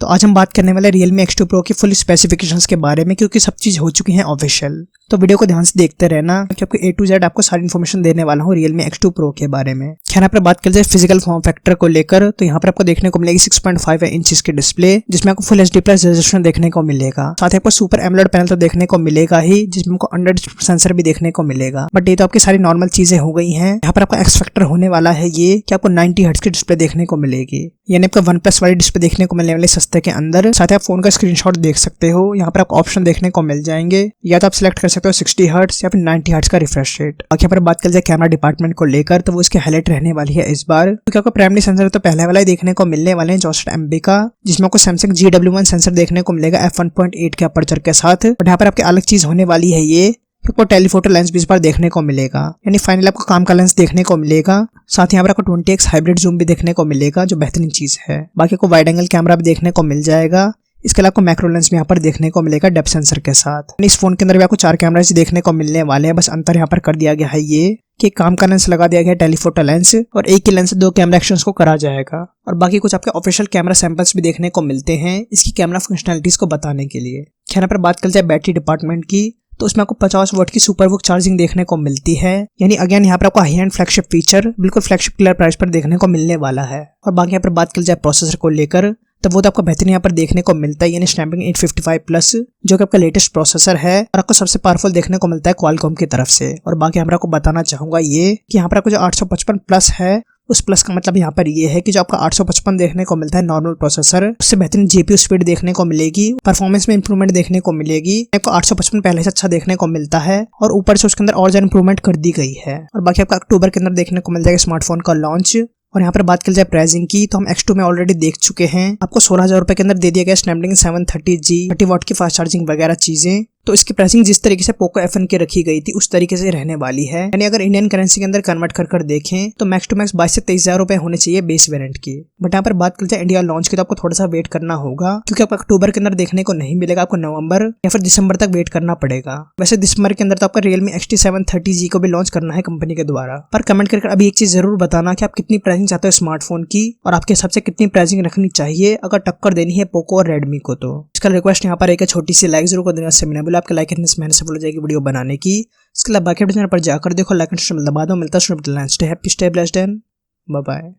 तो आज हम बात करने वाले Realme X2 Pro की फुल स्पेसिफिकेशंस के बारे में, क्योंकि सब चीज़ हो चुकी है ऑफिशियल। तो वीडियो को ध्यान से देखते रहना कि आपको A to Z आपको सारी इन्फॉर्मेशन देने वाला हूँ Realme X2 Pro के बारे में। यहाँ पर बात कर जाए फिजिकल फॉर्म फैक्टर को लेकर, तो यहाँ पर आपको देखने को मिलेगी 6.5 इंच की डिस्प्ले, जिसमें आपको फुल HD+ रेजोल्यूशन देखने को मिलेगा। साथ ही आपको सुपर एमोलेड पैनल तो देखने को मिलेगा ही, जिसमें आपको अंडर सेंसर भी देखने को मिलेगा। बट ये तो आपकी सारी नॉर्मल चीजें हो गई हैं। यहाँ पर आपका एक्स फैक्टर होने वाला है ये कि आपको 90 हर्ट्ज की डिस्प्ले देखने को मिलेगी, यानी आपको OnePlus वाली डिस्प्ले देखने को मिलने वाली सस्ते के अंदर। साथ ही आप फोन का स्क्रीनशॉट देख सकते हो। यहाँ पर आपको ऑप्शन देखने को मिल जाएंगे, या तो आप सिलेक्ट कर सकते हो 60 हर्ट्ज या फिर 90 हर्ट्ज का रिफ्रेश रेट। और यहाँ पर बात कर जाए कैमरा डिपार्टमेंट को लेकर, तो वो इसकी हाईलाइट रहने वाली है इस बार, क्योंकि आपको प्राइमरी सेंसर तो पहले वाला ही देखने को मिलने वाले हैं 64 MB का, जिसमें आपको Samsung GW1 सेंसर देखने को मिलेगा f1.8 के अपर्चर के साथ। और यहाँ पर आपकी अलग चीज होने वाली है ये, आपको टेलीफोटो लेंस भी इस बार देखने को मिलेगा, यानी फाइनली आपको काम का लेंस देखने को मिलेगा। साथ ही यहाँ पर आपको 20x हाइब्रिड जूम भी देखने को मिलेगा, जो बेहतरीन चीज है। बाकी आपको वाइड एंगल कैमरा भी देखने को मिल जाएगा। इसके अलावा आपको मैक्रो लेंस भी यहाँ पर देखने को मिलेगा डेप्थ सेंसर के साथ। इस फोन के अंदर भी आपको 4 कैमरास देखने को मिलने वाले हैं, बस अंतर यहाँ पर कर दिया गया है ये कि काम का लेंस लगा दिया गया है टेलीफोटो लेंस, और एक ही लेंस से 2 कैमरा एक्शंस को करा जाएगा। और बाकी कुछ आपके ऑफिशियल कैमरा सैंपल्स भी देखने को मिलते हैं इसकी कैमरा फंक्शनैलिटीज को बताने के लिए। यहाँ पर बात कर जाए बैटरी डिपार्टमेंट की, तो उसमें आपको 50 वाट की सुपर वुक चार्जिंग देखने को मिलती है, यानी अगेन यहाँ पर आपको हाई एंड फ्लैगशिप फीचर बिल्कुल फ्लैगशिप क्लियर प्राइस पर देखने को मिलने वाला है। और बाकी यहाँ पर बात कर जाए प्रोसेसर को लेकर, तो वो तो आपको बेहतरीन यहाँ पर देखने को मिलता है, यानी स्नैपड्रैगन 855+, जो कि आपका लेटेस्ट प्रोसेसर है, और आपको सबसे पावरफुल देखने को मिलता है क्वालकॉम की तरफ से। और बाकी यहाँ पर आपको बताना चाहूंगा ये कि यहाँ पर आपको जो 855+ है, उस प्लस का मतलब यहाँ पर ये है कि जो आपका 855 देखने को मिलता है नॉर्मल प्रोसेसर, उससे बेहतरीन जीपीयू स्पीड देखने को मिलेगी, परफॉर्मेंस में इंप्रूवमेंट देखने को मिलेगी। आपको 855 पहले से अच्छा देखने को मिलता है, और ऊपर से उसके अंदर और ज्यादा इंप्रूवमेंट कर दी गई है। और बाकी आपका अक्टूबर के अंदर देखने को मिल जाएगा स्मार्टफोन का लॉन्च। और यहाँ पर बात कर जाए प्राइसिंग की, तो हम X2 में ऑलरेडी देख चुके हैं, आपको 16,000 रुपए के अंदर दे दिया गया स्नैपड्रैगन 730G 30 वाट की फास्ट चार्जिंग वगैरह चीजें। तो इसकी प्राइसिंग जिस तरीके से पोको F1 की रखी गई थी उस तरीके से रहने वाली है, यानी अगर इंडियन करेंसी के अंदर कन्वर्ट कर देखें तो मैक्स टू मैक्स 22 से 23,000 रुपए होने चाहिए बेस वेरिएंट की। बट यहाँ पर बात कर जाए इंडिया लॉन्च की, तो आपको थोड़ा सा वेट करना होगा, क्योंकि आपको अक्टूबर के अंदर देखने को नहीं मिलेगा, आपको नवंबर या फिर दिसंबर तक वेट करना पड़ेगा। वैसे दिसंबर के अंदर तो आपका Realme XT 730G को भी लॉन्च करना है कंपनी के द्वारा। पर कमेंट करके अभी एक चीज जरूर बताना कि आप कितनी प्राइसिंग चाहते हो स्मार्टफोन की, और आपके हिसाब से कितनी प्राइसिंग रखनी चाहिए अगर टक्कर देनी है पोको और रेडमी को। तो इसका रिक्वेस्ट यहाँ पर एक छोटी सी लाइक जरूर कर देना, से बोला आपके लाइक करने से बोल जाएगी वीडियो बनाने की। इसके अलावा बाकी चैनल पर जाकर देखो, लाइक एंड दबा दो। मिलता है, stay happy, stay blessed and bye bye.